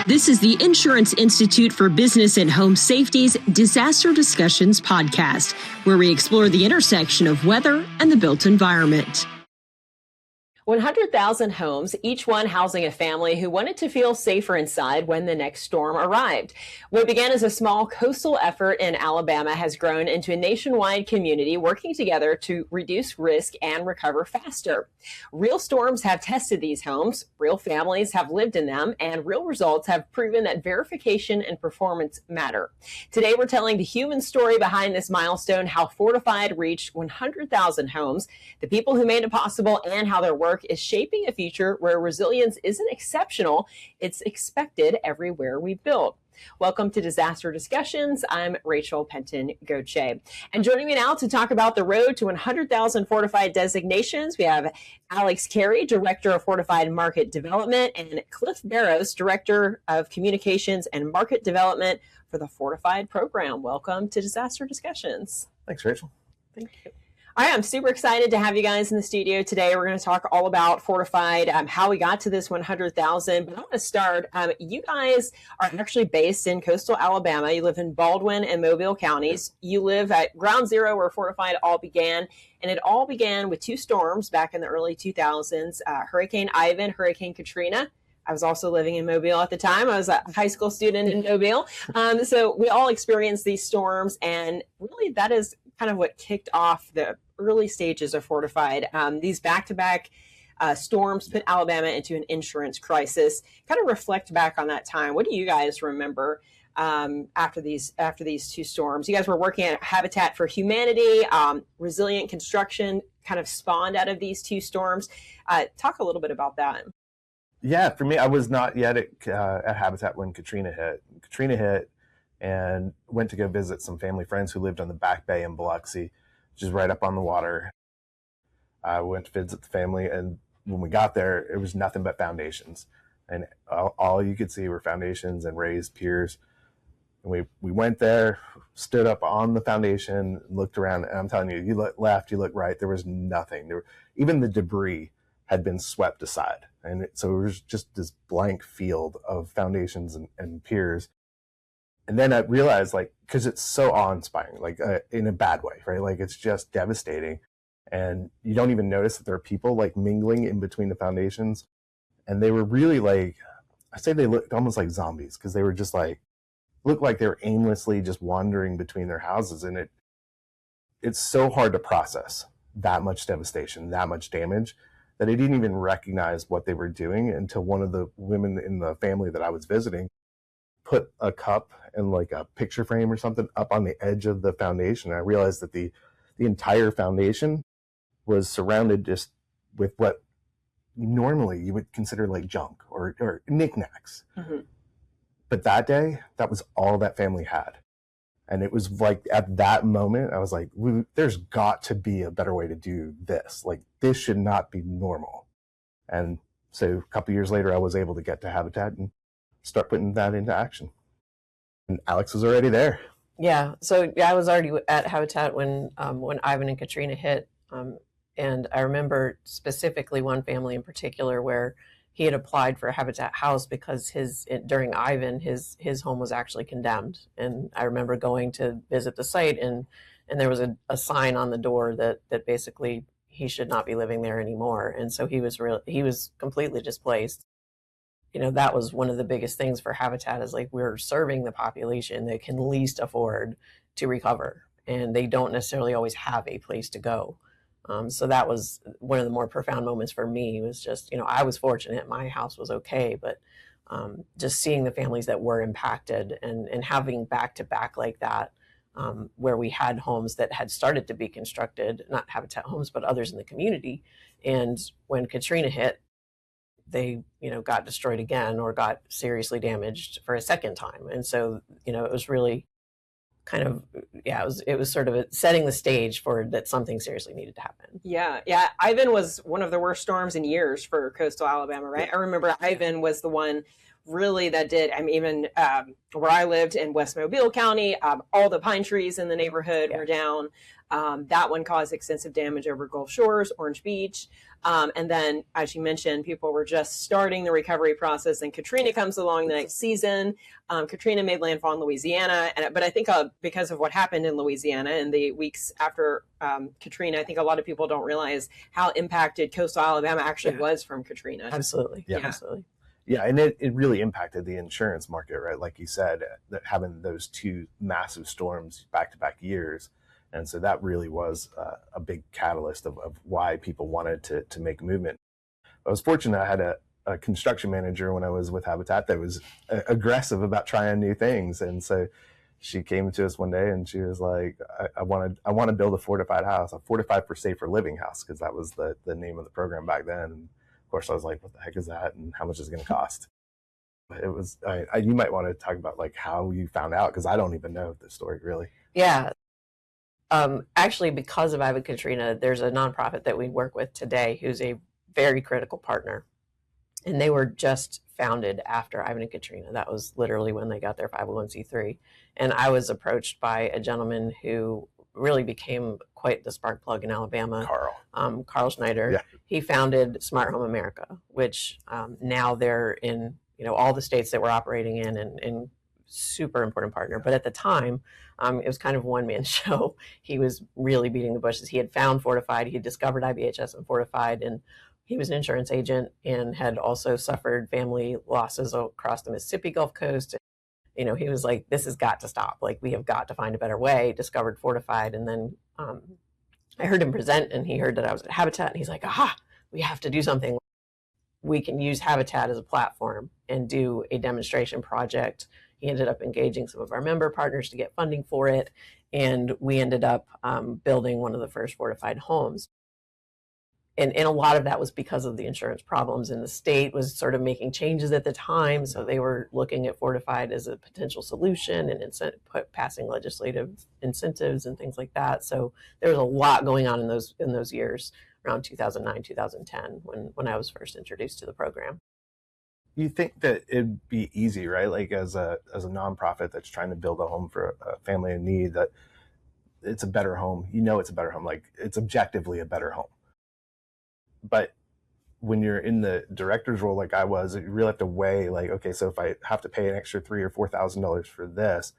This is the Insurance Institute for Business and Home Safety's Disaster Discussions podcast, where we explore the intersection of weather and the built environment. 100,000 homes, each one housing a family who wanted to feel safer inside when the next storm arrived. What began as a small coastal effort in Alabama has grown into a nationwide community working together to reduce risk and recover faster. Real storms have tested these homes, real families have lived in them, and real results have proven that verification and performance matter. Today, we're telling the human story behind this milestone, how Fortified reached 100,000 homes, the people who made it possible, and how their work is shaping a future where resilience isn't exceptional, it's expected everywhere we build. Welcome to Disaster Discussions. I'm Rachael Penton Gauthier. And joining me now to talk about the road to 100,000 Fortified designations, we have Alex Cary, Director of Fortified Market Development, and Cliff Barros, Director of Communications and Market Development for the Fortified program. Welcome to Disaster Discussions. Thanks, Rachel. Thank you. I am super excited to have you guys in the studio today. We're going to talk all about Fortified, how we got to this 100,000. But I want to start, you guys are actually based in coastal Alabama. You live in Baldwin and Mobile counties. You live at ground zero where Fortified all began. And it all began with two storms back in the early 2000s, Hurricane Ivan, Hurricane Katrina. I was also living in Mobile at the time. I was a high school student in Mobile. So we all experienced these storms. And really that is kind of what kicked off the early stages of Fortified. These back-to-back storms put Alabama into an insurance crisis. Kind of reflect back on that time. What do you guys remember after these two storms? You guys were working at Habitat for Humanity. Resilient construction kind of spawned out of these two storms. Talk a little bit about that. Yeah, for me, I was not yet at Habitat when Katrina hit. Katrina hit and went to go visit some family friends who lived on the Back Bay in Biloxi, which is right up on the water. I went to visit the family, and when we got there, it was nothing but foundations. And all you could see were foundations and raised piers. And we went there, stood up on the foundation, looked around, and I'm telling you, you look left, you look right, there was nothing. Even the debris had been swept aside. And so it was just this blank field of foundations and piers. And then I realized, because it's so awe-inspiring, in a bad way, right? It's just devastating. And you don't even notice that there are people mingling in between the foundations. And they were really I say they looked almost like zombies, because they were just looked like they were aimlessly just wandering between their houses. And it's so hard to process that much devastation, that much damage, that I didn't even recognize what they were doing until one of the women in the family that I was visiting put a cup and a picture frame or something up on the edge of the foundation. I realized that the entire foundation was surrounded just with what normally you would consider junk or knickknacks. Mm-hmm. But that day, that was all that family had. And it was at that moment, I was there's got to be a better way to do this. This should not be normal. And so a couple years later, I was able to get to Habitat and start putting that into action. And Alex was already there. Yeah, so I was already at Habitat when Ivan and Katrina hit. And I remember specifically one family in particular where he had applied for a Habitat house because during Ivan, his home was actually condemned. And I remember going to visit the site and there was a sign on the door that basically he should not be living there anymore. And so he was completely displaced. That was one of the biggest things for Habitat is we're serving the population that can least afford to recover, and they don't necessarily always have a place to go. So that was one of the more profound moments for me. Was just, I was fortunate, my house was okay, but just seeing the families that were impacted and having back to back like that, where we had homes that had started to be constructed, not Habitat homes, but others in the community. And when Katrina hit, they, got destroyed again or got seriously damaged for a second time. And so, it was really kind of, it was sort of setting the stage for that something seriously needed to happen. Yeah. Ivan was one of the worst storms in years for coastal Alabama, right? I remember Ivan was the one really that did. I mean, even where I lived in West Mobile County, all the pine trees in the neighborhood were down. That one caused extensive damage over Gulf Shores, Orange Beach. And then, as you mentioned, people were just starting the recovery process, and Katrina comes along the next season. Katrina made landfall in Louisiana, but I think because of what happened in Louisiana in the weeks after Katrina, I think a lot of people don't realize how impacted coastal Alabama actually was from Katrina. Absolutely. Yeah. Absolutely. Yeah, and it really impacted the insurance market, right? Like you said, that having those two massive storms back-to-back years. And so that really was a big catalyst of why people wanted to make movement. I was fortunate I had a construction manager when I was with Habitat that was aggressive about trying new things. And so she came to us one day and she was like, I want to build a fortified house, a fortified for safer living house, because that was the name of the program back then. And of course I was like, what the heck is that? And how much is it going to cost? It was, you might want to talk about like how you found out, because I don't even know the story really. Yeah. Actually, because of Ivan and Katrina, there's a nonprofit that we work with today who's a very critical partner. And they were just founded after Ivan and Katrina. That was literally when they got their 501c3. And I was approached by a gentleman who really became quite the spark plug in Alabama. Carl Schneider. Yeah. He founded Smart Home America, which now they're in all the states that we're operating in, and super important partner. But at the time, it was kind of a one-man show. He was really beating the bushes. He had found Fortified. He had discovered IBHS and Fortified, and he was an insurance agent and had also suffered family losses across the Mississippi Gulf Coast. He was like, this has got to stop. Like, we have got to find a better way. Discovered Fortified. And then I heard him present, and he heard that I was at Habitat, and he's like, we have to do something. We can use Habitat as a platform and do a demonstration project. He ended up engaging some of our member partners to get funding for it. And we ended up building one of the first fortified homes. And a lot of that was because of the insurance problems, and the state was sort of making changes at the time. So they were looking at Fortified as a potential solution and passing legislative incentives and things like that. So there was a lot going on in those years around 2009, 2010, when I was first introduced to the program. You think that it'd be easy, right? Like as a nonprofit that's trying to build a home for a family in need, that it's a better home. It's a better home. Like, it's objectively a better home. But when you're in the director's role, like I was, you really have to weigh, like, okay, so if I have to pay an extra $3,000 or $4,000 for this,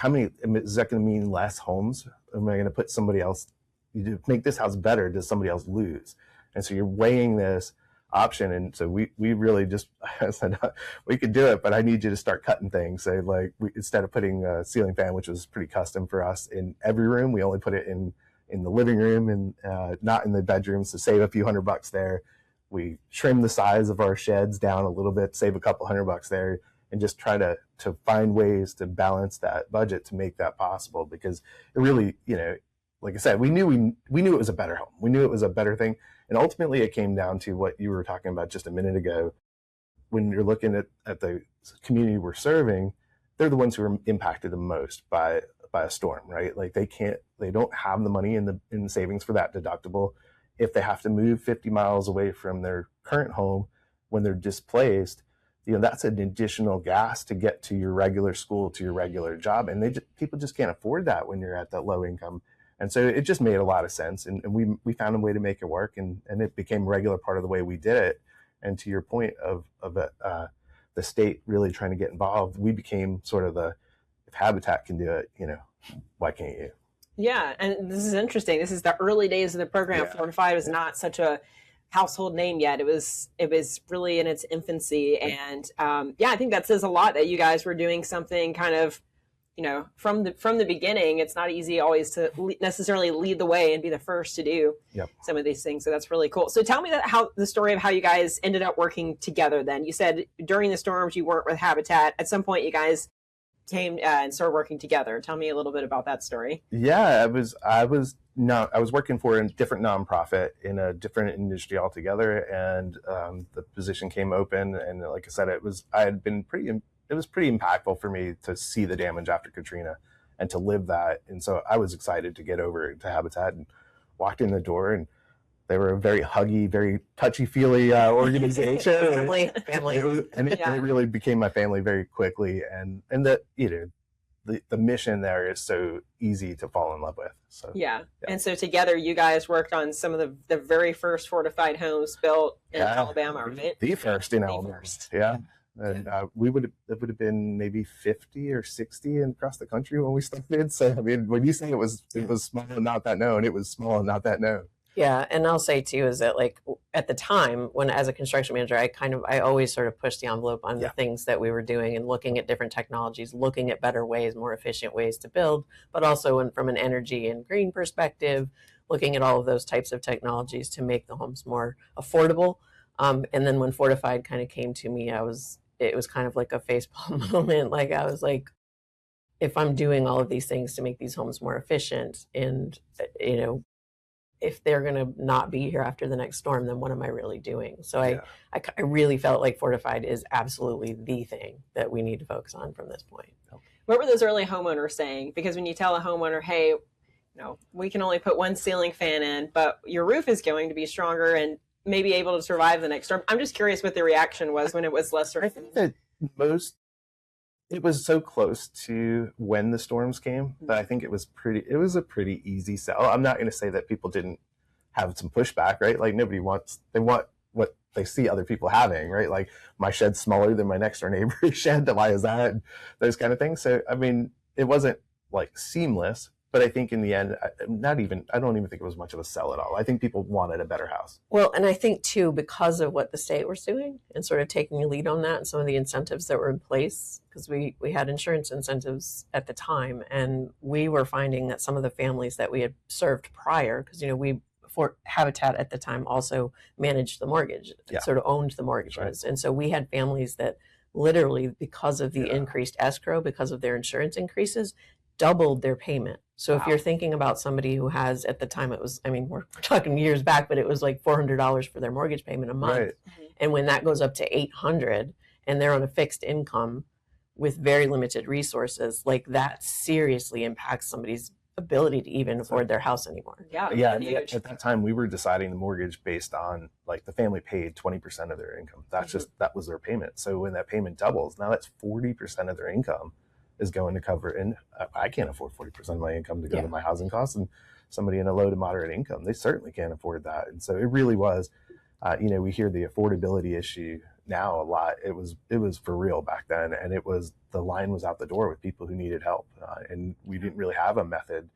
is that going to mean less homes? Am I going to put somebody else, you make this house better, does somebody else lose? And so you're weighing this option. And so we really just, I said, we could do it, but I need you to start cutting things. So like, instead of putting a ceiling fan, which was pretty custom for us, in every room, we only put it in the living room and not in the bedrooms, to save a few $100 there. We trim the size of our sheds down a little bit, save a couple $100 there, and just try to find ways to balance that budget to make that possible. Because it really, like I said, we knew it was a better home. We knew it was a better thing. And ultimately it came down to what you were talking about just a minute ago. When you're looking at the community we're serving, they're the ones who are impacted the most by a storm, right? Like, they don't have the money in the savings for that deductible. If they have to move 50 miles away from their current home when they're displaced, that's an additional gas to get to your regular school, to your regular job. And people just can't afford that when you're at that low income. And so it just made a lot of sense. And we found a way to make it work, and it became a regular part of the way we did it. And to your point of the state really trying to get involved, we became sort of if Habitat can do it, why can't you? Yeah, and this is interesting. This is the early days of the program. Yeah. Fortified was not such a household name yet. It was really in its infancy. And I think that says a lot that you guys were doing something kind of, from the beginning. It's not easy always to necessarily lead the way and be the first to do some of these things. So that's really cool. So tell me the story of how you guys ended up working together then. You said during the storms you weren't with Habitat. At some point you guys came and started working together. Tell me a little bit about that story. Yeah, I was working for a different nonprofit in a different industry altogether, and the position came open. And like I said, it was pretty impactful for me to see the damage after Katrina and to live that. And so I was excited to get over to Habitat, and walked in the door, and they were a very huggy, very touchy-feely organization. Family. It really became my family very quickly. And that, the mission there is so easy to fall in love with. So yeah. And so together you guys worked on some of the very first fortified homes built in Alabama, right? The first in Alabama. Yeah. And it would have been maybe 50 or 60 across the country when we started. So I mean, when you say it was small and not that known, it was small and not that known. Yeah, and I'll say too is that like at the time when as a construction manager, I always sort of pushed the envelope on the things that we were doing and looking at different technologies, looking at better ways, more efficient ways to build, but also from an energy and green perspective, looking at all of those types of technologies to make the homes more affordable. And then when Fortified kind of came to me, it was kind of like a facepalm moment. Like I was like, if I'm doing all of these things to make these homes more efficient and, if they're going to not be here after the next storm, then what am I really doing? So I really felt like Fortified is absolutely the thing that we need to focus on from this point. What were those early homeowners saying? Because when you tell a homeowner, hey, we can only put one ceiling fan in, but your roof is going to be stronger and maybe able to survive the next storm. I'm just curious what the reaction was when it was lesser. I think that it was so close to when the storms came that I think it was a pretty easy sell. I'm not going to say that people didn't have some pushback, right? Like they want what they see other people having, right? Like my shed's smaller than my next door neighbor's shed. Why is that? And those kind of things. So, I mean, it wasn't like seamless, but I think in the end, I don't even think it was much of a sell at all. I think people wanted a better house. Well, and I think too, because of what the state was doing and sort of taking a lead on that and some of the incentives that were in place, because we had insurance incentives at the time, and we were finding that some of the families that we had served prior, because, for Habitat at the time also managed the mortgage, sort of owned the mortgages. Right. And so we had families that literally, because of the increased escrow, because of their insurance increases, doubled their payment. So if you're thinking about somebody who has, at the time we're talking years back, but it was like $400 for their mortgage payment a month. Right. And when that goes up to $800 and they're on a fixed income with very limited resources, like that seriously impacts somebody's ability to even afford their house anymore. Yeah. At that time, we were deciding the mortgage based on like the family paid 20% of their income. That was their payment. So when that payment doubles, now that's 40% of their income is going to cover. And I can't afford 40% of my income to go to my housing costs. And somebody in a low to moderate income, they certainly can't afford that. And so it really was, we hear the affordability issue now a lot. It was for real back then. And the line was out the door with people who needed help. And we didn't really have a method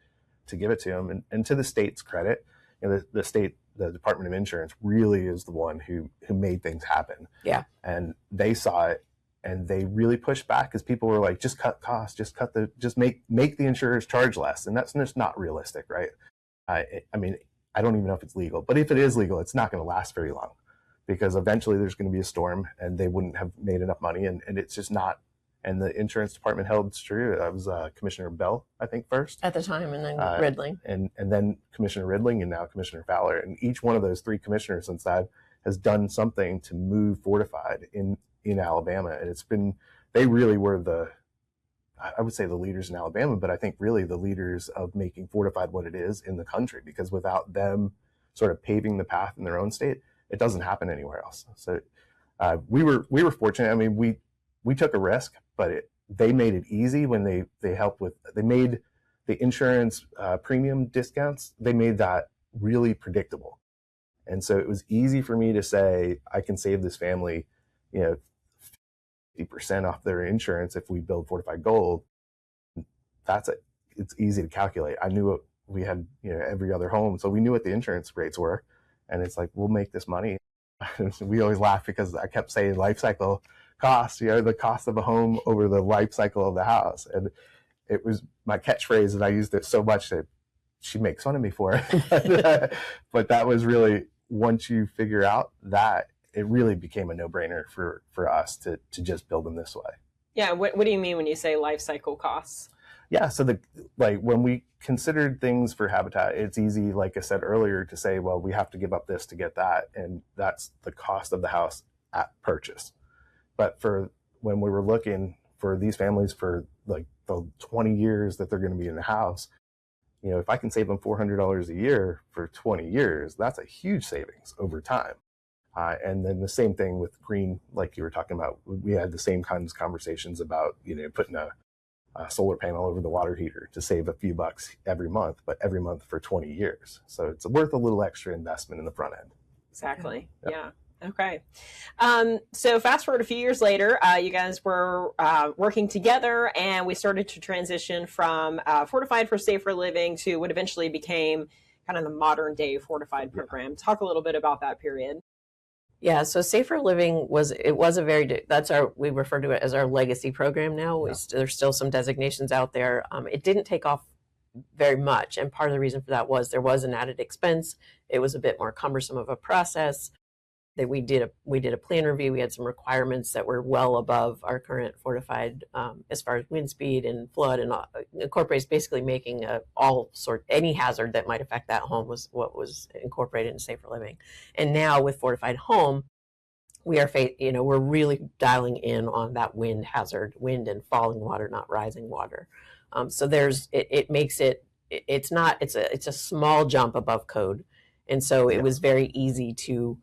to give it to them. And to the state's credit, the Department of Insurance really is the one who made things happen. Yeah. And they saw it. And they really pushed back because people were like, just cut costs, just make the insurers charge less. And that's just not realistic, right? I mean, I don't even know if it's legal, but if it is legal, it's not going to last very long because eventually there's going to be a storm and they wouldn't have made enough money. And it's just not. And the insurance department held true. That was Commissioner Bell, I think, first. At the time, and then Ridling. And then Commissioner Ridling and now Commissioner Fowler. And each one of those three commissioners since that has done something to move Fortified in Alabama. And they really were I would say the leaders in Alabama, but I think really the leaders of making Fortified what it is in the country, because without them sort of paving the path in their own state, it doesn't happen anywhere else. So we were fortunate. I mean, we took a risk, but they made it easy when they made the insurance premium discounts. They made that really predictable. And so it was easy for me to say, I can save this family, 50% off their insurance if we build Fortified Gold. It's easy to calculate. I knew what we had, every other home. So we knew what the insurance rates were. And it's like, we'll make this money. We always laugh because I kept saying life cycle cost, the cost of a home over the life cycle of the house. And it was my catchphrase, and I used it so much that she makes fun of me for it. But that was really, once you figure out that, it really became a no-brainer for us to just build them this way. Yeah. What do you mean when you say life cycle costs? Yeah. So when we considered things for Habitat, it's easy, like I said earlier, to say, well, we have to give up this to get that. And that's the cost of the house at purchase. But for when we were looking for these families for like the 20 years that they're going to be in the house, If I can save them $400 a year for 20 years, that's a huge savings over time. And then the same thing with green, like you were talking about. We had the same kinds of conversations about, putting a solar panel over the water heater to save a few bucks every month, but every month for 20 years. So it's worth a little extra investment in the front end. Exactly. Yeah. Okay. So fast forward a few years later, you guys were working together, and we started to transition from Fortified for Safer Living to what eventually became kind of the modern day Fortified program. Talk a little bit about that period. Yeah, so Safer Living we refer to it as our legacy program now. Yeah. There's still some designations out there. It didn't take off very much, and part of the reason for that was there was an added expense. It was a bit more cumbersome of a process. That we did a plan review. We had some requirements that were well above our current Fortified as far as wind speed and flood, and incorporates basically making any hazard that might affect that home was what was incorporated in Safer Living. And now with Fortified Home, we're really dialing in on that wind hazard, wind and falling water, not rising water. So it makes it's a small jump above code, and so it was very easy to.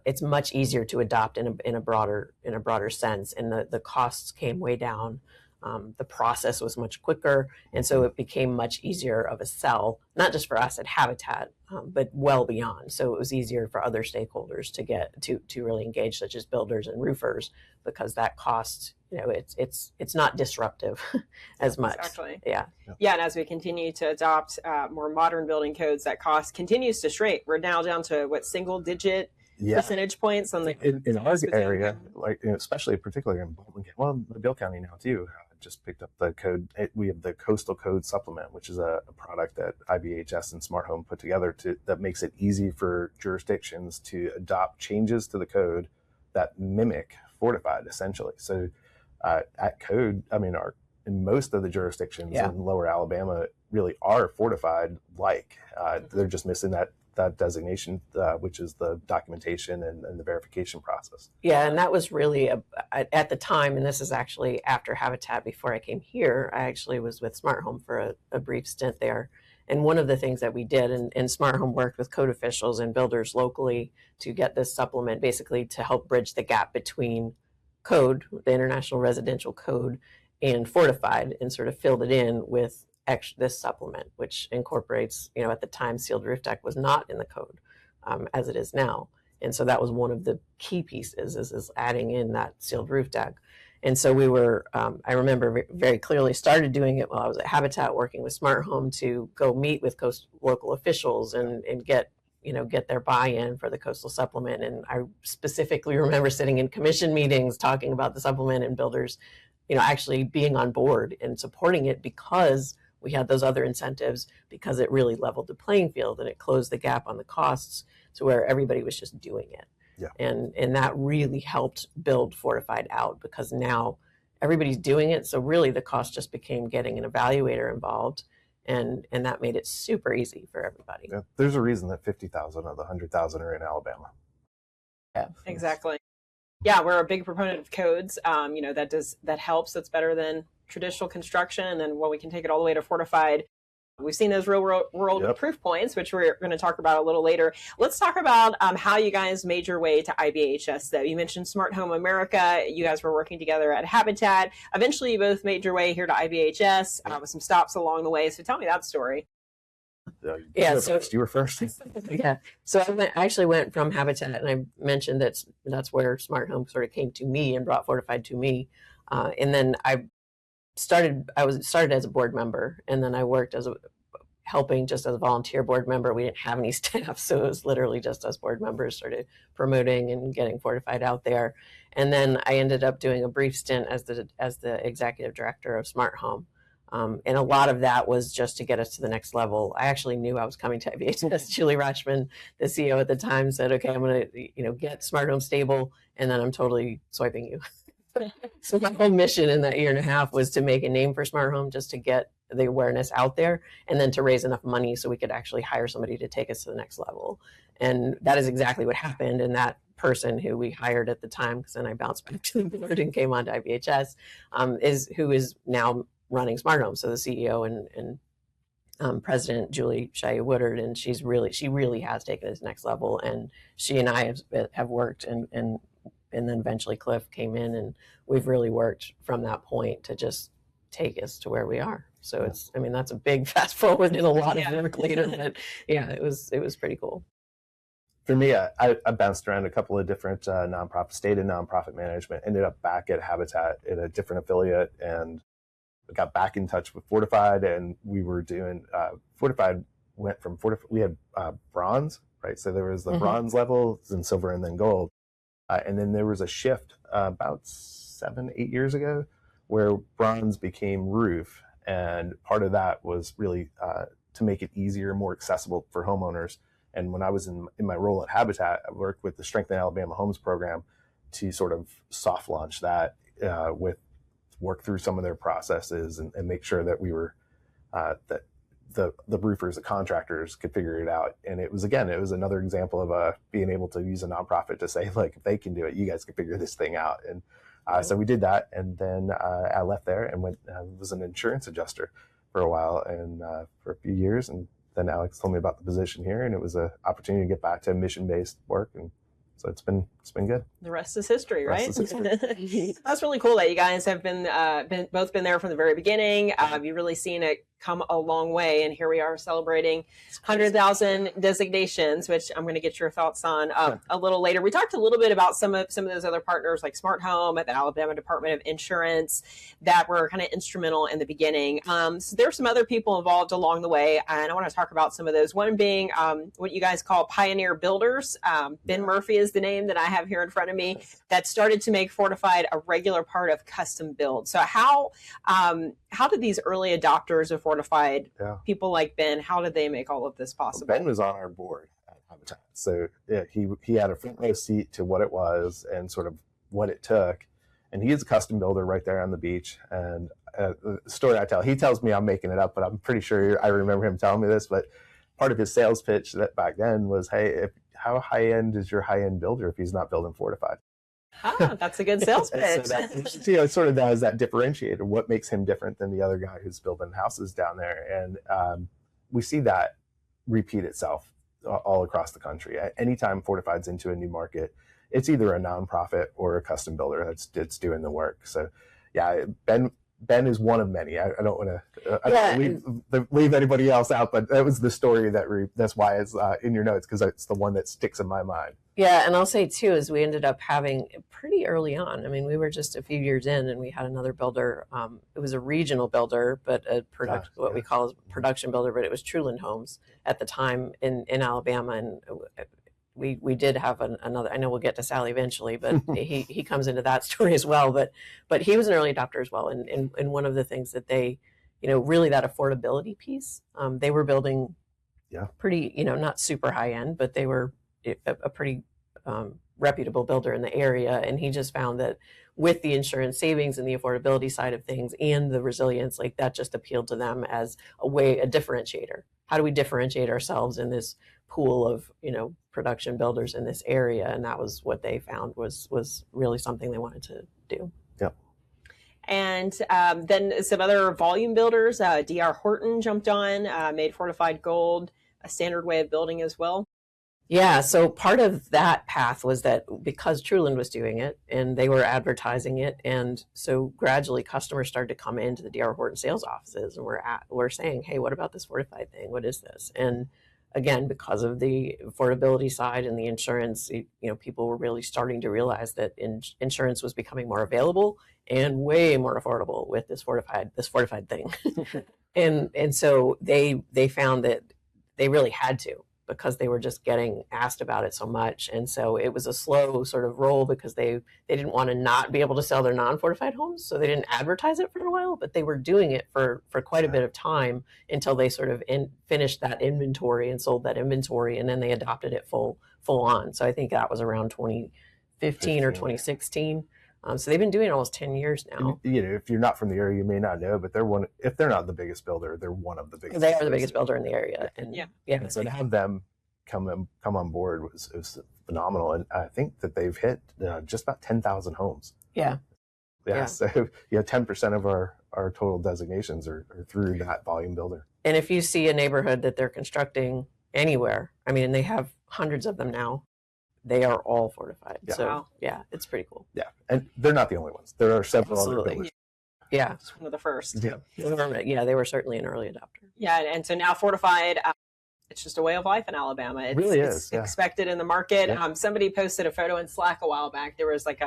It's much easier to adopt in a broader sense, and the costs came way down. The process was much quicker, and so it became much easier of a sell, not just for us at Habitat, but well beyond. So it was easier for other stakeholders to get to really engage, such as builders and roofers, because that cost, it's not disruptive as much. Exactly. Yeah. And as we continue to adopt more modern building codes, that cost continues to shrink. We're now down to single digit percentage points on in our area, especially particularly in Mobile County now too. Just picked up the code. We have the Coastal Code Supplement, which is a product that IBHS and Smart Home put together that makes it easy for jurisdictions to adopt changes to the code that mimic Fortified, essentially. So at code, in most of the jurisdictions in Lower Alabama really are Fortified. They're just missing that designation, which is the documentation and the verification process. Yeah, and that was really at the time, and this is actually after Habitat, before I came here, I actually was with Smart Home for a brief stint there. And one of the things that we did, and Smart Home worked with code officials and builders locally to get this supplement, basically to help bridge the gap between code, the International Residential Code, and Fortified, and sort of filled it in with this supplement, which incorporates, at the time, sealed roof deck was not in the code as it is now. And so that was one of the key pieces is adding in that sealed roof deck. And so we were, I remember very clearly, started doing it while I was at Habitat working with Smart Home to go meet with local officials and get their buy-in for the coastal supplement. And I specifically remember sitting in commission meetings talking about the supplement, and builders, actually being on board and supporting it because we had those other incentives, because it really leveled the playing field and it closed the gap on the costs to where everybody was just doing it. Yeah. And that really helped build Fortified out, because now everybody's doing it. So really the cost just became getting an evaluator involved, and that made it super easy for everybody. Yeah, there's a reason that 50,000 of the 100,000 are in Alabama. Yeah, exactly. Yeah, we're a big proponent of codes. That helps. That's better than traditional construction. And then when we can take it all the way to Fortified, we've seen those real world proof points, which we're going to talk about a little later. Let's talk about how you guys made your way to IBHS, though. You mentioned Smart Home America. You guys were working together at Habitat. Eventually, you both made your way here to IBHS with some stops along the way. So tell me that story. You were first. Yeah. So I actually went from Habitat, and I mentioned that's where Smart Home sort of came to me and brought Fortified to me. And then I started as a board member, and then I worked helping just as a volunteer board member. We didn't have any staff, so it was literally just us board members sort of promoting and getting Fortified out there. And then I ended up doing a brief stint as the executive director of Smart Home. And a lot of that was just to get us to the next level. I actually knew I was coming to IBHS. Julie Rachman, the CEO at the time, said, "Okay, I'm going to, get Smart Home stable, and then I'm totally swiping you." So my whole mission in that year and a half was to make a name for Smart Home, just to get the awareness out there, and then to raise enough money so we could actually hire somebody to take us to the next level. And that is exactly what happened. And that person who we hired at the time, because then I bounced back to the board and came on to IBHS, who is now running Smart Home. So the CEO and president, Julie Shia Woodard, and she really has taken it to the next level. And she and I have worked, and then eventually Cliff came in, and we've really worked from that point to just take us to where we are. So it's, I mean, that's a big fast forward in a lot of work later, but yeah, it was pretty cool. For me, I bounced around a couple of different nonprofit, stayed in nonprofit management, ended up back at Habitat at a different affiliate, and got back in touch with Fortified, and we were doing, Fortified went from, we had bronze, right? So there was the bronze level, then silver, and then gold. And then there was a shift about 7-8 years ago where bronze became roof. And part of that was really to make it easier, more accessible for homeowners. And when I was in my role at Habitat, I worked with the Strengthen Alabama Homes program to sort of soft launch that, with work through some of their processes and make sure that we were, that the roofers, the contractors could figure it out. And it was another example of being able to use a nonprofit to say, like, if they can do it, you guys can figure this thing out. And so we did that. And then I left there and was an insurance adjuster for a while and for a few years. And then Alex told me about the position here, and it was an opportunity to get back to mission-based work. And so it's been good. The rest is history, right? That's really cool that you guys have been both been there from the very beginning. You've really seen it come a long way, and here we are celebrating 100,000 designations, which I'm going to get your thoughts on a little later. We talked a little bit about some of those other partners like Smart Home at the Alabama Department of Insurance that were kind of instrumental in the beginning. So there's some other people involved along the way, and I want to talk about some of those. One being what you guys call pioneer builders. Ben Murphy is the name that I have here in front of me that started to make Fortified a regular part of custom build. So how did these early adopters of Fortified, people like Ben, how did they make all of this possible? Well, Ben was on our board at Habitat. So yeah, he had a front row seat to what it was and sort of what it took. And he is a custom builder right there on the beach. And the story I tell, he tells me I'm making it up, but I'm pretty sure I remember him telling me this. But part of his sales pitch that back then was, hey, how high end is your high end builder if he's not building Fortified? That's a good sales pitch. So that, sort of does that differentiator. What makes him different than the other guy who's building houses down there? And we see that repeat itself all across the country. Anytime Fortified's into a new market, it's either a nonprofit or a custom builder that's doing the work. So, yeah, Ben is one of many. I don't want to leave anybody else out, but that was the story that's why it's in your notes, because it's the one that sticks in my mind. Yeah, and I'll say too, is we ended up having pretty early on. I mean, we were just a few years in, and we had another builder. It was a regional builder, but what we call a production builder, but it was Truland Homes at the time in Alabama, and we did have another. I know we'll get to Sally eventually, but he comes into that story as well. But he was an early adopter as well, and one of the things that they, really that affordability piece, they were building, pretty, not super high end, but they were a pretty reputable builder in the area. And he just found that with the insurance savings and the affordability side of things and the resilience, like that just appealed to them as a differentiator. How do we differentiate ourselves in this pool of, production builders in this area? And that was what they found was really something they wanted to do. Yep. And then some other volume builders, D.R. Horton jumped on, made Fortified Gold a standard way of building as well. Yeah, so part of that path was that because Truland was doing it and they were advertising it, and so gradually customers started to come into the D.R. Horton sales offices and we're saying, hey, what about this Fortified thing? What is this? And again, because of the affordability side and the insurance, people were really starting to realize that insurance was becoming more available and way more affordable with this Fortified thing. and so they found that they really had to, because they were just getting asked about it so much. And so it was a slow sort of roll, because they didn't want to not be able to sell their non-fortified homes. So they didn't advertise it for a while, but they were doing it for quite a bit of time until they sort of finished that inventory and sold that inventory. And then they adopted it full on. So I think that was around 2015 or 2016. So they've been doing it almost 10 years now. If you're not from the area, you may not know, but if they're not the biggest builder, they're one of the biggest. They are the biggest builder in the area. And And so to have them come on board was phenomenal. And I think that they've hit just about 10,000 homes. Yeah. Yeah. So 10% of our total designations are through that volume builder. And if you see a neighborhood that they're constructing anywhere, I mean, and they have hundreds of them now, they are all fortified. Yeah. So Wow. yeah, it's pretty cool. Yeah, and they're not the only ones. There are several other Absolutely. builders. Yeah. It's one of the first. Yeah. Yeah, they were certainly an early adopter. Yeah, and so now fortified, it's just a way of life in Alabama. It's, really it's is. Yeah. expected in the market. Yeah. Somebody posted a photo in Slack a while back. There was like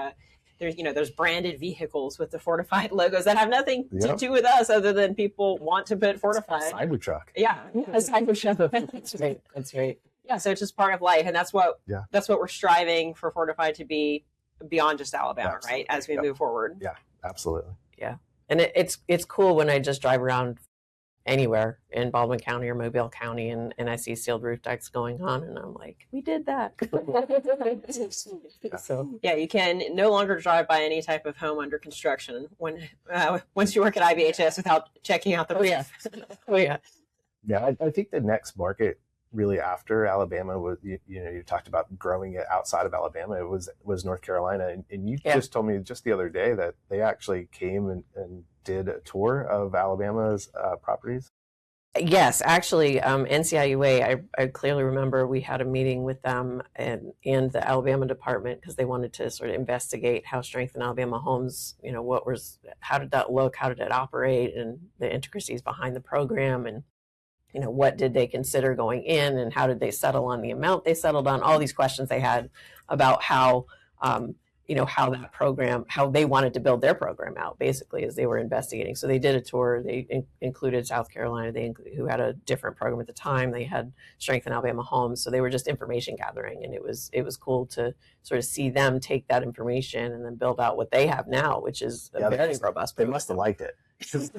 there's branded vehicles with the fortified logos that have nothing to do with us other than people want to put fortified. Cybertruck. Yeah, a Cybertruck. That's right. That's right. Yeah, so it's just part of life, and that's what we're striving for fortified to be beyond just Alabama, Absolutely. right? As we move forward. Yeah, absolutely. Yeah, and it's cool when I just drive around anywhere in Baldwin County or Mobile County and I see sealed roof decks going on, and I'm like, we did that. So yeah, you can no longer drive by any type of home under construction when once you work at IBHS without checking out the roof. Oh yeah. Yeah, I think the next market really after Alabama was, you talked about growing it outside of Alabama. It was North Carolina, and you just told me just the other day that they actually came and did a tour of Alabama's properties. Yes, actually, NCIUA, I clearly remember we had a meeting with them and the Alabama department because they wanted to sort of investigate how Strengthen Alabama Homes, how did that look, how did it operate, and the intricacies behind the program, and what did they consider going in, and how did they settle on the amount they settled on, all these questions they had about how how that program, how they wanted to build their program out, basically, as they were investigating. So they did a tour. They included South Carolina, who had a different program at the time. They had Strengthen Alabama Homes. So they were just information gathering, and it was cool to sort of see them take that information and then build out what they have now, which is a very robust program. They must have liked it. Since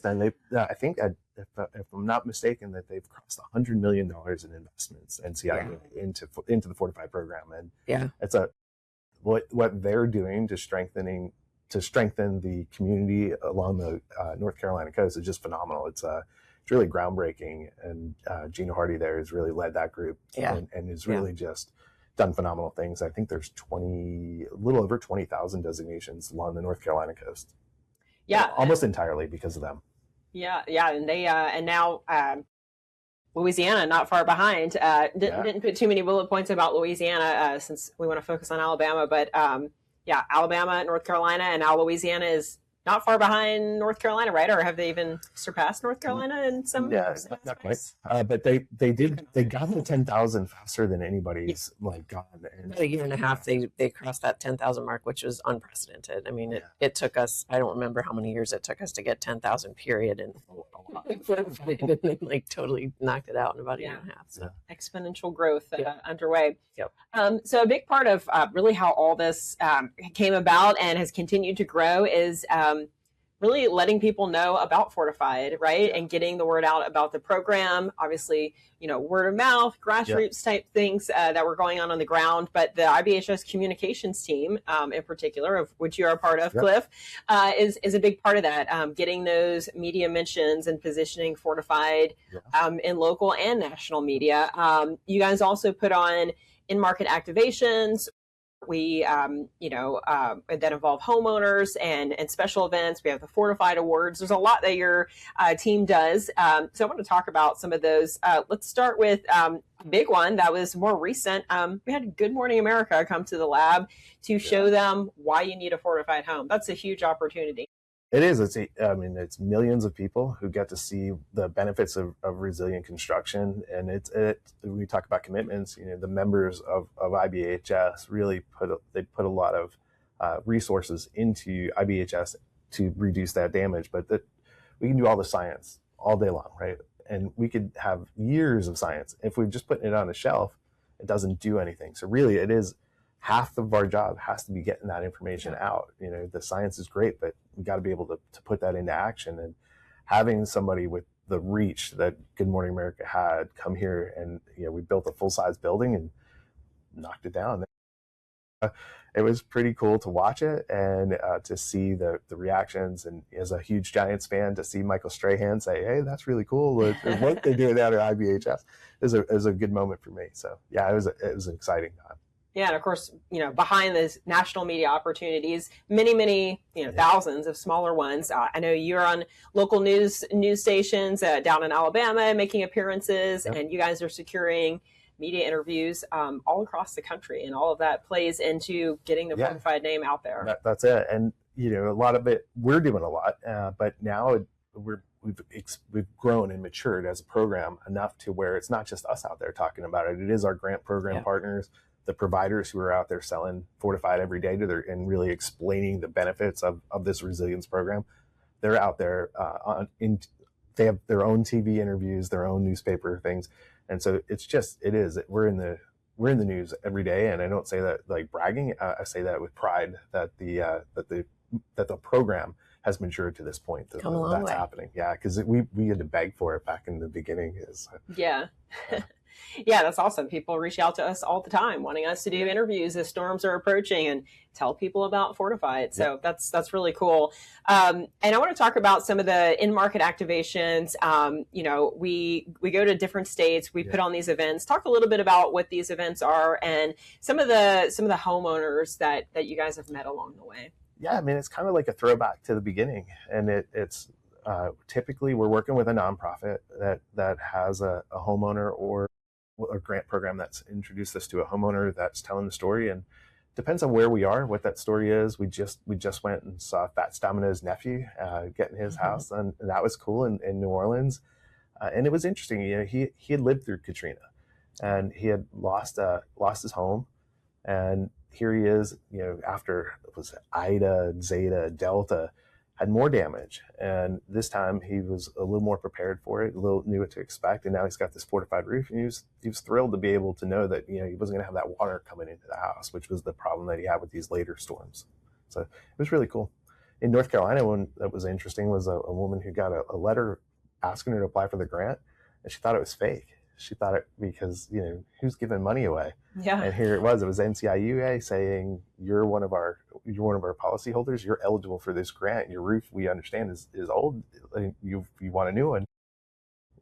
then, I think, if I'm not mistaken, that they've crossed $100 million in investments, NCIA, into the Fortified program, and it's what they're doing to strengthen the community along the North Carolina coast is just phenomenal. It's really groundbreaking, and Gina Hardy there has really led that group and has really just done phenomenal things. I think there's a little over 20,000 designations along the North Carolina coast. Yeah, almost entirely because of them. Yeah, and they and now Louisiana not far behind. Didn't put too many bullet points about Louisiana since we want to focus on Alabama, but Alabama, North Carolina, and now Louisiana is not far behind North Carolina, right? Or have they even surpassed North Carolina in some? Yeah, not quite. But they got to 10,000 faster than anybody's gotten. About a year and a half, they crossed that 10,000 mark, which was unprecedented. I mean, it took us, I don't remember how many years it took us to get 10,000 period, and totally knocked it out in about a year and a half. So exponential growth underway. Yep. So a big part of really how all this came about and has continued to grow is really letting people know about Fortified, right? And getting the word out about the program. Obviously, word of mouth, grassroots type things that were going on the ground. But the IBHS communications team, in particular, of which you are a part of, Cliff, is a big part of that. Getting those media mentions and positioning Fortified in local and national media. You guys also put on in-market activations. We, that involve homeowners and special events. We have the Fortified Awards. There's a lot that your team does. So I want to talk about some of those. Let's start with a big one that was more recent. We had Good Morning America come to the lab to show them why you need a fortified home. That's a huge opportunity. It is. It's millions of people who get to see the benefits of resilient construction, and we talk about commitments. The members of IBHS really put a lot of resources into IBHS to reduce that damage. But we can do all the science all day long, right? And we could have years of science. If we're just putting it on a shelf, it doesn't do anything. So really, it is half of our job has to be getting that information out. The science is great, but we got to be able to put that into action. And having somebody with the reach that Good Morning America had come here, and we built a full-size building and knocked it down. It was pretty cool to watch it and to see the reactions. And as a huge Giants fan, to see Michael Strahan say, "Hey, that's really cool. The work they do out at IBHS" is a good moment for me. So yeah, it was an exciting time. Yeah, and of course, behind those national media opportunities, many, thousands of smaller ones. I know you're on local news stations down in Alabama making appearances, and you guys are securing media interviews all across the country, and all of that plays into getting the Fortified name out there. That's it, and a lot of it we're doing a lot, but now we've grown and matured as a program enough to where it's not just us out there talking about it. It is our grant program partners, the providers who are out there selling Fortified every day and really explaining the benefits of this resilience program. They're out there they have their own TV interviews, their own newspaper things. And so we're in the news every day. And I don't say that like bragging. I say that with pride that the program has matured to this point. That's happening. Yeah. Cause we had to beg for it back in the beginning. Yeah. Yeah, that's awesome. People reach out to us all the time wanting us to do interviews as storms are approaching and tell people about Fortified. So that's really cool. And I want to talk about some of the in-market activations. We go to different states. We put on these events. Talk a little bit about what these events are and some of the homeowners that you guys have met along the way. Yeah, I mean, it's kind of like a throwback to the beginning, and it's typically we're working with a nonprofit that has a homeowner or a grant program that's introduced us to a homeowner that's telling the story, and depends on where we are, what that story is. We just went and saw Fats Domino's nephew getting his house, and that was cool in New Orleans, and it was interesting. He had lived through Katrina, and he had lost his home, and here he is, after it was Ida, Zeta, Delta, had more damage. And this time he was a little more prepared for it, knew what to expect. And now he's got this fortified roof, and he was thrilled to be able to know that, he wasn't gonna have that water coming into the house, which was the problem that he had with these later storms. So it was really cool. In North Carolina, one that was interesting was a woman who got a letter asking her to apply for the grant, and she thought it was fake. She thought it because, who's giving money away? Yeah. And here it was NCIUA saying, you're one of our policyholders. You're eligible for this grant. Your roof, we understand, is old. You want a new one.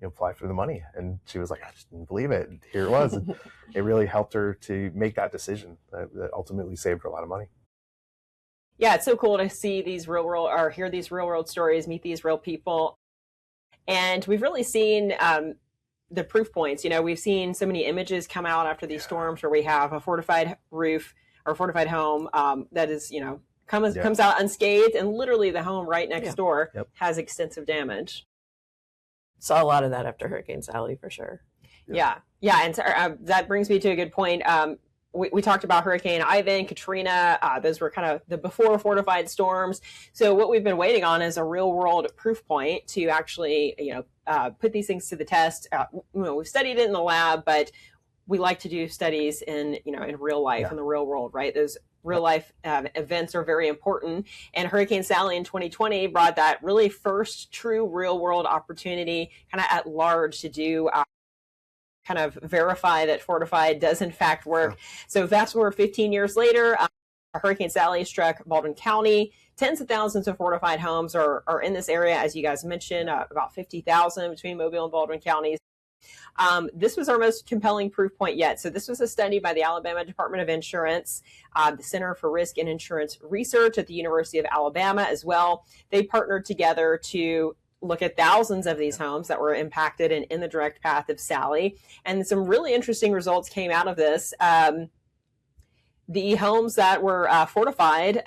You apply for the money. And she was like, I just didn't believe it. And here it was. And it really helped her to make that decision that ultimately saved her a lot of money. Yeah, it's so cool to see these real world, or hear these real world stories, meet these real people. And we've really seen the proof points. We've seen so many images come out after these storms where we have a fortified roof or fortified home that is, comes out unscathed, and literally the home right next door has extensive damage. Saw a lot of that after Hurricane Sally, for sure. Yeah. And that brings me to a good point. We talked about Hurricane Ivan, Katrina. Those were kind of the before fortified storms. So what we've been waiting on is a real world proof point to actually, put these things to the test. We've studied it in the lab, but we like to do studies in real life, in the real world, right? Those real life events are very important. And Hurricane Sally in 2020 brought that really first true real world opportunity kind of at large to do kind of verify that Fortified does in fact work. So fast forward 15 years later, Hurricane Sally struck Baldwin County. Tens of thousands of fortified homes are in this area, as you guys mentioned, about 50,000 between Mobile and Baldwin counties. This was our most compelling proof point yet. So this was a study by the Alabama Department of Insurance, the Center for Risk and Insurance Research at the University of Alabama as well. They partnered together to look at thousands of these homes that were impacted and in the direct path of Sally. And some really interesting results came out of this. The homes that were fortified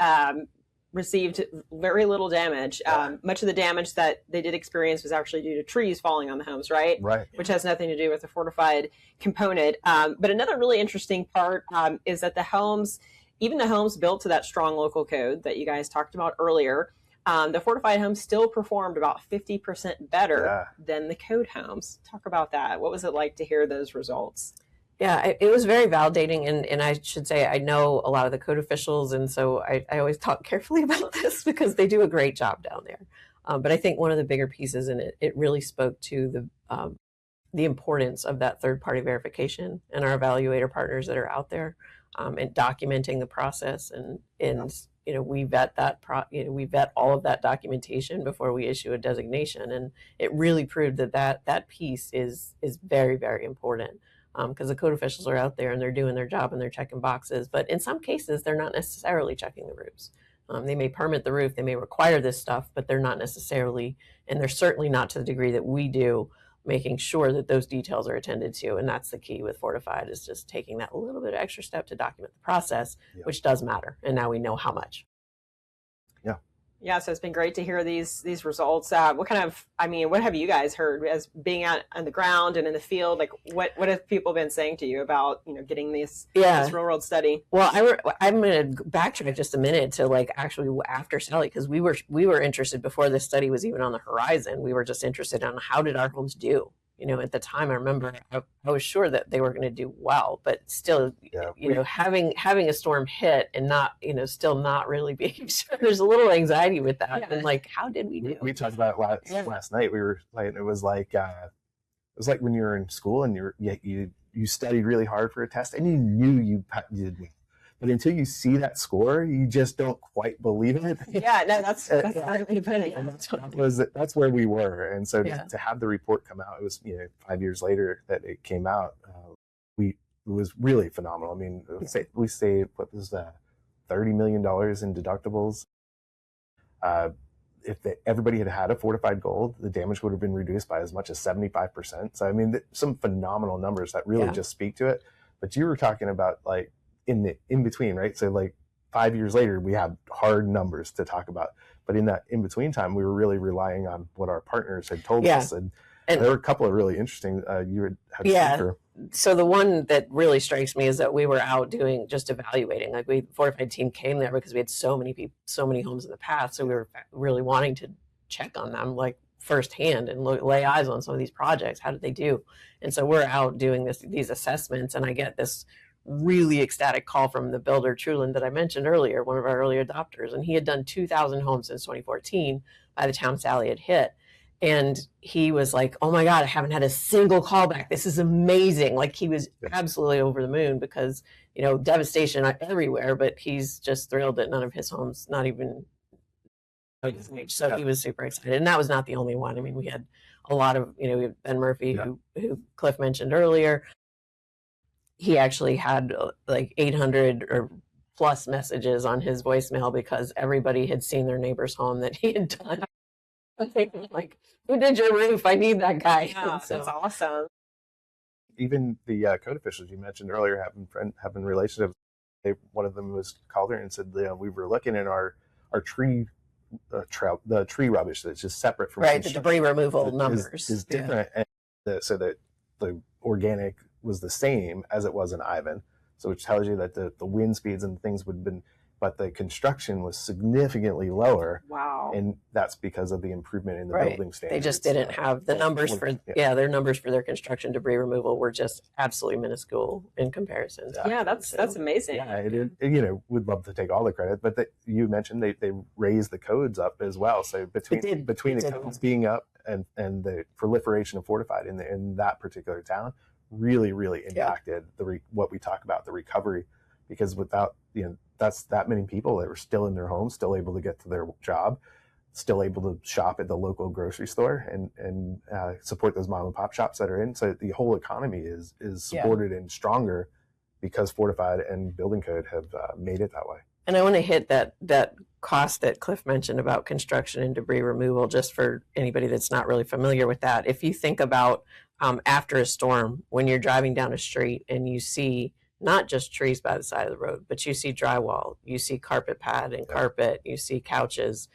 received very little damage. Much of the damage that they did experience was actually due to trees falling on the homes, right? Right. Which has nothing to do with the fortified component. But another really interesting part is that the homes, even the homes built to that strong local code that you guys talked about earlier, the fortified homes still performed about 50% better than the code homes. Talk about that. What was it like to hear those results? Yeah, it was very validating. And I should say, I know a lot of the code officials. And so I always talk carefully about this because they do a great job down there. But I think one of the bigger pieces in it really spoke to the importance of that third-party verification and our evaluator partners that are out there and documenting the process. And we vet we vet all of that documentation before we issue a designation. And it really proved that piece is very, very important. because the code officials are out there and they're doing their job and they're checking boxes. But in some cases, they're not necessarily checking the roofs. They may permit the roof, they may require this stuff, but they're not necessarily, and they're certainly not to the degree that we do, making sure that those details are attended to. And that's the key with Fortified, is just taking that little bit of extra step to document the process, which does matter. And now we know how much. Yeah, so it's been great to hear these results. What have you guys heard as being out on the ground and in the field? Like, what have people been saying to you about, getting this real world study? Well, I'm going to backtrack just a minute to actually after Sally, because we were interested before this study was even on the horizon. We were just interested in how did our homes do. At the time, I remember I was sure that they were going to do well, but still, having a storm hit and not, still not really being sure, there's a little anxiety with that. Yeah. And how did we do? We talked about it last night. We were it was like when you were in school and you studied really hard for a test and you knew you did well. But until you see that score, you just don't quite believe it. Yeah, no, that's the right way to put it. That's where we were. And so to have the report come out, it was 5 years later that it came out. It was really phenomenal. I mean, we saved what was $30 million in deductibles. If everybody had a fortified gold, the damage would have been reduced by as much as 75%. So I mean, some phenomenal numbers that really just speak to it. But you were talking about in between, right? So 5 years later, we had hard numbers to talk about. But in that in between time, we were really relying on what our partners had told us. And there were a couple of really interesting, So the one that really strikes me is that we were out doing just evaluating. Fortified team came there because we had so many people, so many homes in the past. So we were really wanting to check on them firsthand and lay eyes on some of these projects. How did they do? And so we're out doing these assessments, and I get this really ecstatic call from the builder Truland that I mentioned earlier, one of our early adopters, and he had done 2,000 homes since 2014 by the time Sally had hit. And he was like, oh my God, I haven't had a single callback. This is amazing. He was absolutely over the moon because, devastation everywhere, but he's just thrilled that none of his homes, not even. So he was super excited. And that was not the only one. I mean, we had a lot of, we had Ben Murphy, who Cliff mentioned earlier. He actually had 800 or plus messages on his voicemail because everybody had seen their neighbor's home that he had done. Who did your roof? I need that guy. Yeah, so that's awesome. Even the code officials you mentioned earlier having relationships. One of them was called her and said, we were looking at our tree the tree rubbish that's just separate from the debris removal numbers is different, and so that the organic was the same as it was in Ivan, so which tells you that the wind speeds and things would have been, but the construction was significantly lower. Wow. And that's because of the improvement in the building standards. They just didn't have the numbers their numbers for their construction debris removal were just absolutely minuscule in comparison. Yeah, that's amazing. Yeah, would love to take all the credit, but you mentioned they raised the codes up as well. So between the codes being up and the proliferation of Fortified in that particular town really impacted what we talk about, the recovery, because without that's that many people that were still in their homes, still able to get to their job, still able to shop at the local grocery store and support those mom and pop shops that are in. So the whole economy is supported and stronger because Fortified and Building Code have made it that way. And I want to hit that cost that Cliff mentioned about construction and debris removal, just for anybody that's not really familiar with that. If you think about after a storm, when you're driving down a street and you see not just trees by the side of the road, but you see drywall, you see carpet pad and carpet, you see couches.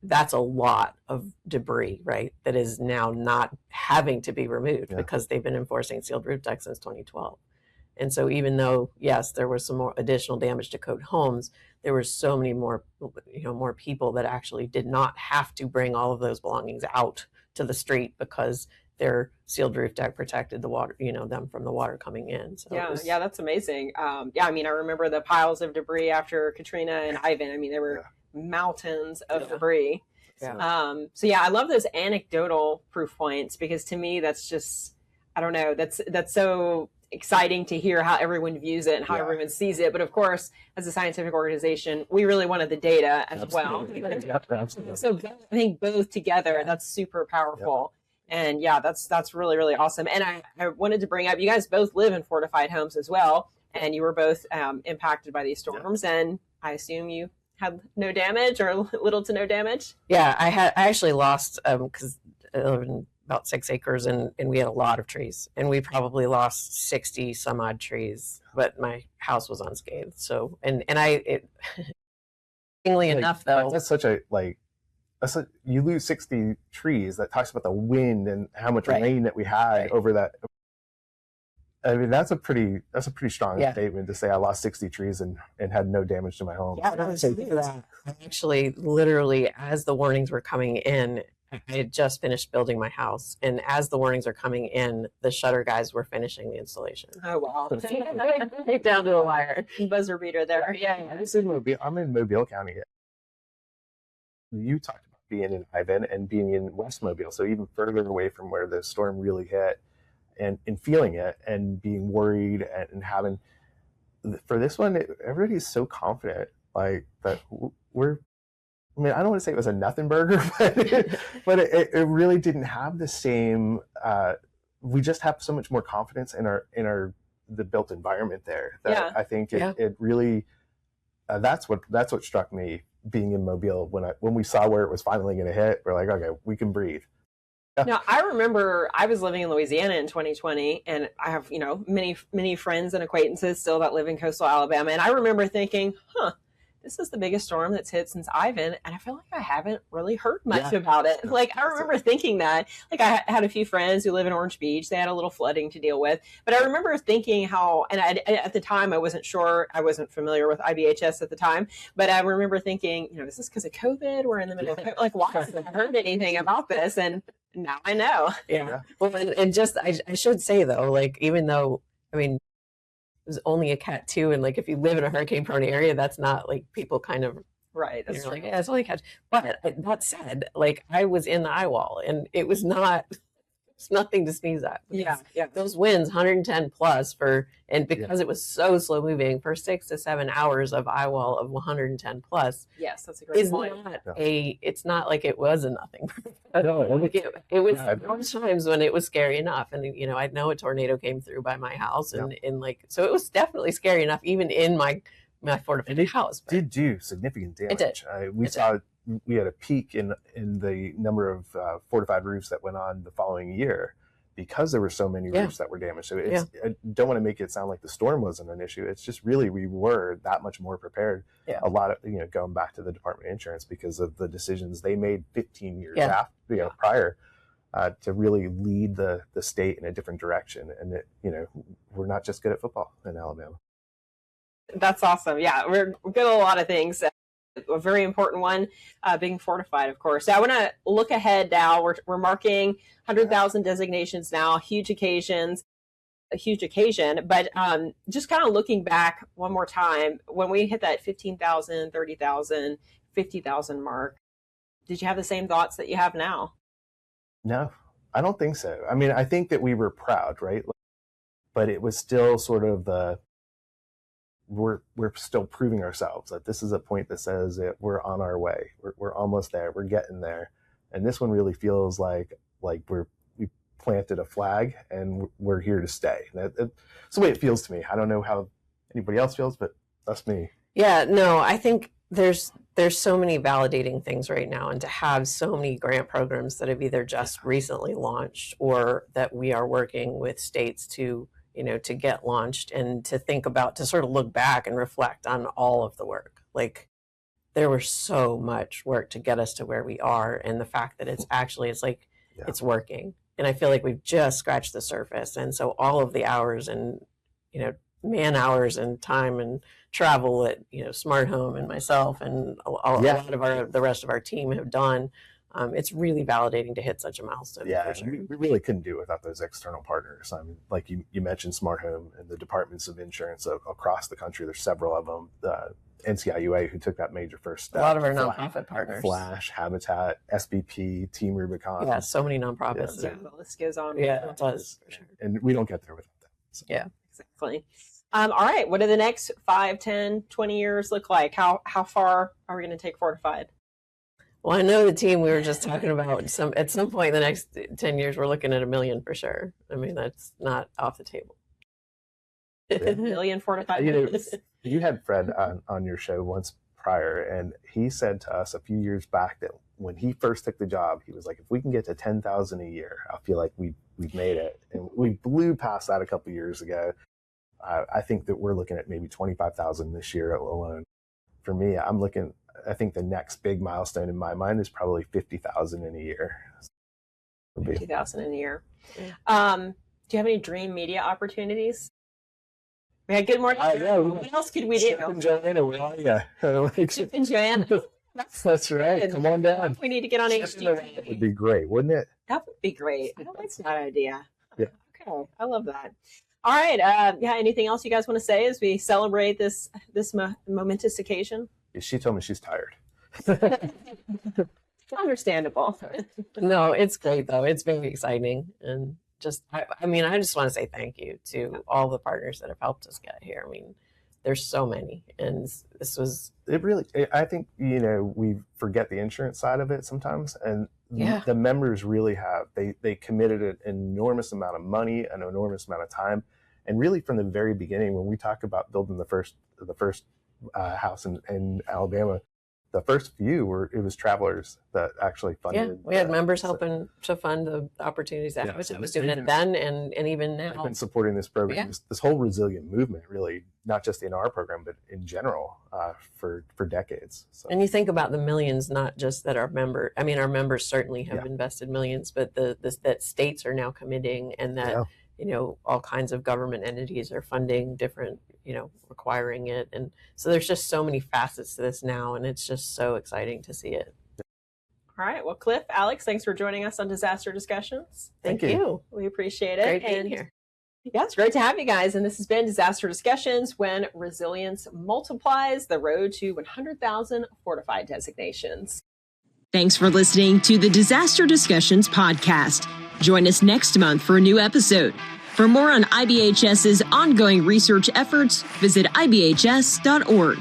That's a lot of debris, right? That is now not having to be removed because they've been enforcing sealed roof decks since 2012. And so even though, yes, there was some more additional damage to code homes, there were so many more, more people that actually did not have to bring all of those belongings out to the street because their sealed roof deck protected the water, them from the water coming in. So that's amazing. I remember the piles of debris after Katrina and Ivan. I mean, there were mountains of debris. Yeah. I love those anecdotal proof points because to me, that's just, I don't know, that's so exciting to hear how everyone views it and how everyone sees it. But of course, as a scientific organization, we really wanted the data as well. So I think both together, that's super powerful. And yeah, that's really, really awesome. And I wanted to bring up, you guys both live in fortified homes as well, and you were both impacted by these storms. Yeah. And I assume you had no damage or little to no damage. Yeah, I actually lost because I live in about 6 acres, and we had a lot of trees, and we probably lost 60 some odd trees, but my house was unscathed. So enough though, that's such a you lose 60 trees. That talks about the wind and how much rain that we had over that. I mean, that's a pretty strong statement to say I lost 60 trees and had no damage to my home. Yeah, I actually, literally, as the warnings were coming in, I had just finished building my house, and as the warnings are coming in, the shutter guys were finishing the installation. Oh wow! Down to the wire, buzzer beater there. Yeah. This is Mobile. I'm in Mobile County. You talked about being in Ivan and being in West Mobile, so even further away from where the storm really hit, and feeling it and being worried and having. For this one, everybody's so confident, like that we're. I mean, I don't want to say it was a nothing burger, but it really didn't have the same. We just have so much more confidence in the built environment there that I think it really. That's what struck me being in Mobile when we saw where it was finally going to hit. We're like, okay, we can breathe. Now, I remember I was living in Louisiana in 2020, and I have many friends and acquaintances still that live in coastal Alabama, and I remember thinking, this is the biggest storm that's hit since Ivan, and I feel like I haven't really heard much about it. Like, I remember thinking that. Like, I had a few friends who live in Orange Beach. They had a little flooding to deal with. But I remember thinking how, and at the time, I wasn't sure. I wasn't familiar with IBHS at the time. But I remember thinking, is this because of COVID? We're in the middle of COVID. Like, why haven't I heard anything about this? And now I know. Yeah. Well, and just, I should say, though, like, even though, I mean, it was only a Cat 2, and like if you live in a hurricane-prone area, that's not like people kind of That's like, yeah, it's only a Cat. But that said, like I was in the eye wall, and it was nothing to sneeze at. Yeah. Those winds, 110 plus because it was so slow moving for 6 to 7 hours of eye wall of 110 plus. Yes, that's a great point. It's not like it was a nothing. It was there were times when it was scary enough, and I know a tornado came through by my house, and so it was definitely scary enough, even in my fortified house. It did do significant damage. It did. We had a peak in the number of fortified roofs that went on the following year because there were so many roofs that were damaged. So I don't want to make it sound like the storm wasn't an issue. It's just really we were that much more prepared. Yeah. A lot of going back to the Department of Insurance because of the decisions they made 15 years after prior to really lead the state in a different direction. And we're not just good at football in Alabama. That's awesome. Yeah, we're good at a lot of things. A very important one, being fortified, of course. So I want to look ahead now. We're marking 100,000 designations now, a huge occasion. But just kind of looking back one more time, when we hit that 15,000, 30,000, 50,000 mark, did you have the same thoughts that you have now? No, I don't think so. I mean, I think that we were proud, right? But it was still sort of we're still proving ourselves that this is a point that says that we're on our way. We're almost there. We're getting there. And this one really feels like we planted a flag and we're here to stay. It's the way it feels to me. I don't know how anybody else feels, but that's me. Yeah, no, I think there's so many validating things right now, and to have so many grant programs that have either just recently launched or that we are working with states to get launched, and to sort of look back and reflect on all of the work. Like, there was so much work to get us to where we are, and the fact that it's working. And I feel like we've just scratched the surface. And so all of the hours and, man hours and time and travel that, Smart Home and myself and a lot of the rest of our team have done, it's really validating to hit such a milestone. Yeah, sure. We really couldn't do it without those external partners. I mean, like you mentioned Smart Home and the departments of insurance across the country. There's several of them. NCIUA, who took that major first step. A lot of our nonprofit partners. Flash, Habitat, SBP, Team Rubicon. Yeah, so many nonprofits. Yeah, the list goes on. Yeah, it does. For sure. And we don't get there without them. So. Yeah, exactly. All right, what do the next 5, 10, 20 years look like? How far are we going to take Fortified? Well, I know the team we were just talking about, at some point in the next 10 years, we're looking at $1 million for sure. I mean, that's not off the table. $1 million fortified. You had Fred on your show once prior, and he said to us a few years back that when he first took the job, he was like, if we can get to 10,000 a year, I feel like we've made it. And we blew past that a couple of years ago. I think that we're looking at maybe 25,000 this year alone. For me, I think the next big milestone in my mind is probably 50,000 in a year. 50,000 in a year. Do you have any dream media opportunities? We had Good Morning. What else could we do? Chip and Joanna, where are you? Chip and Joanna. That's right. Come on down. We need to get on HD. That would be great, wouldn't it? That would be great. That's not an idea. Yeah. Okay. I love that. All right. Anything else you guys want to say as we celebrate this momentous occasion? She told me she's tired. Understandable. No, it's great though. It's very exciting. And I just want to say thank you to all the partners that have helped us get here. I mean, there's so many, and I think, we forget the insurance side of it sometimes, and the members really have, they committed an enormous amount of money, an enormous amount of time. And really from the very beginning, when we talk about building the first house in Alabama, the first few it was travelers that actually funded. Yeah, we had members helping to fund the opportunities that Habitat was doing it then and even now. I've been supporting this program, this whole resilient movement, really, not just in our program, but in general, for decades. So. And you think about the millions, not just that our members certainly have invested millions, but that states are now committing, and that all kinds of government entities are funding different, requiring it. And so there's just so many facets to this now, and it's just so exciting to see it. All right. Well, Cliff, Alex, thanks for joining us on Disaster Discussions. Thank you. We appreciate it. Great being here. Yeah, it's great to have you guys. And this has been Disaster Discussions, when resilience multiplies, the road to 100,000 fortified designations. Thanks for listening to the Disaster Discussions podcast. Join us next month for a new episode. For more on IBHS's ongoing research efforts, visit ibhs.org.